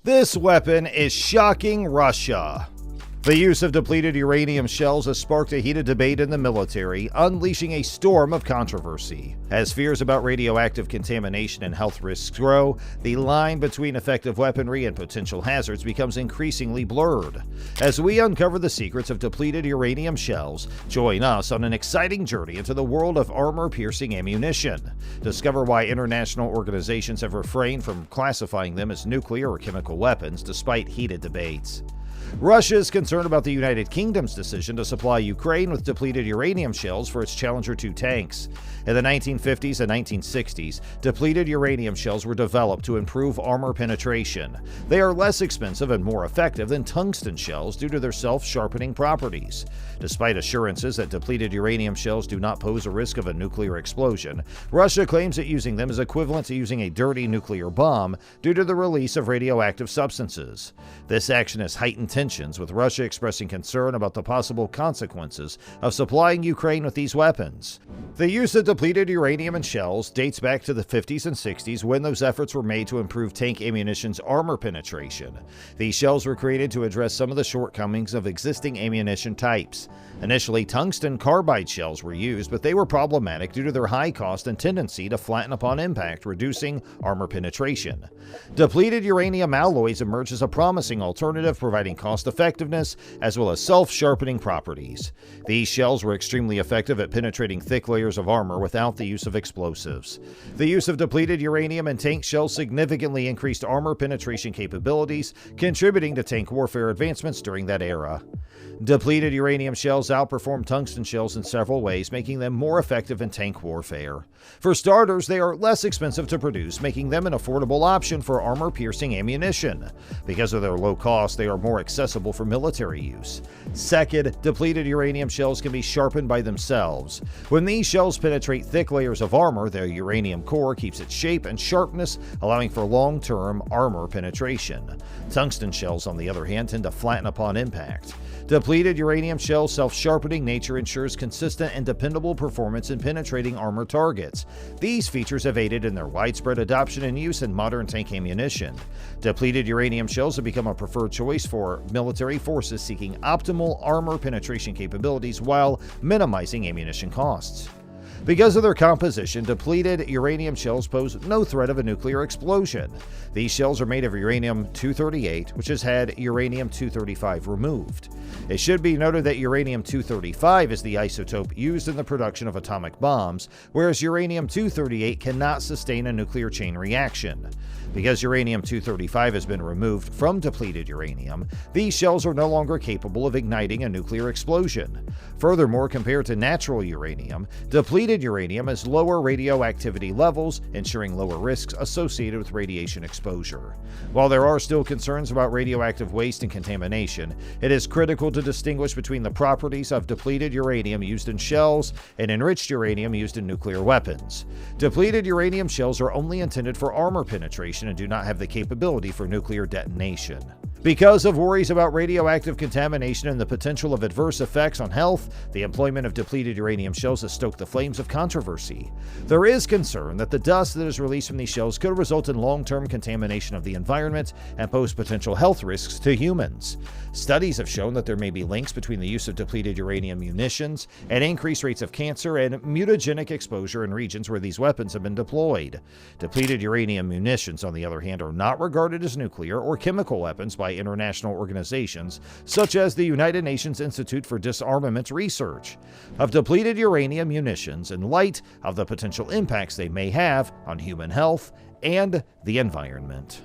This weapon is shocking Russia. The use of depleted uranium shells has sparked a heated debate in the military, unleashing a storm of controversy. As fears about radioactive contamination and health risks grow, the line between effective weaponry and potential hazards becomes increasingly blurred. As we uncover the secrets of depleted uranium shells, join us on an exciting journey into the world of armor-piercing ammunition. Discover why international organizations have refrained from classifying them as nuclear or chemical weapons despite heated debates. Russia is concerned about the United Kingdom's decision to supply Ukraine with depleted uranium shells for its Challenger 2 tanks. In the 1950s and 1960s, depleted uranium shells were developed to improve armor penetration. They are less expensive and more effective than tungsten shells due to their self-sharpening properties. Despite assurances that depleted uranium shells do not pose a risk of a nuclear explosion, Russia claims that using them is equivalent to using a dirty nuclear bomb due to the release of radioactive substances. This action has heightened tensions, with Russia expressing concern about the possible consequences of supplying Ukraine with these weapons. The use of depleted uranium in shells dates back to the 50s and 60s, when those efforts were made to improve tank ammunition's armor penetration. These shells were created to address some of the shortcomings of existing ammunition types. Initially, tungsten carbide shells were used, but they were problematic due to their high cost and tendency to flatten upon impact, reducing armor penetration. Depleted uranium alloys emerged as a promising alternative, providing cost-effectiveness as well as self-sharpening properties. These shells were extremely effective at penetrating thick layers of armor without the use of explosives. The use of depleted uranium in tank shells significantly increased armor penetration capabilities, contributing to tank warfare advancements during that era. Depleted uranium shells outperform tungsten shells in several ways, making them more effective in tank warfare. For starters, they are less expensive to produce, making them an affordable option for armor-piercing ammunition. Because of their low cost, they are more accessible for military use. Second, depleted uranium shells can be sharpened by themselves. When these shells penetrate thick layers of armor, their uranium core keeps its shape and sharpness, allowing for long-term armor penetration. Tungsten shells, on the other hand, tend to flatten upon impact. Depleted uranium shell self-sharpening nature ensures consistent and dependable performance in penetrating armor targets. These features have aided in their widespread adoption and use in modern tank ammunition. Depleted uranium shells have become a preferred choice for military forces seeking optimal armor penetration capabilities while minimizing ammunition costs. Because of their composition, depleted uranium shells pose no threat of a nuclear explosion. These shells are made of uranium-238, which has had uranium-235 removed. It should be noted that uranium-235 is the isotope used in the production of atomic bombs, whereas uranium-238 cannot sustain a nuclear chain reaction. Because uranium-235 has been removed from depleted uranium, these shells are no longer capable of igniting a nuclear explosion. Furthermore, compared to natural uranium, depleted uranium has lower radioactivity levels, ensuring lower risks associated with radiation exposure. While there are still concerns about radioactive waste and contamination, it is critical to distinguish between the properties of depleted uranium used in shells and enriched uranium used in nuclear weapons. Depleted uranium shells are only intended for armor penetration and do not have the capability for nuclear detonation. Because of worries about radioactive contamination and the potential of adverse effects on health, the employment of depleted uranium shells has stoked the flames of controversy. There is concern that the dust that is released from these shells could result in long-term contamination of the environment and pose potential health risks to humans. Studies have shown that there may be links between the use of depleted uranium munitions and increased rates of cancer and mutagenic exposure in regions where these weapons have been deployed. Depleted uranium munitions, on the other hand, are not regarded as nuclear or chemical weapons by international organizations such as the United Nations Institute for Disarmament Research. Of depleted uranium munitions in light of the potential impacts they may have on human health and the environment.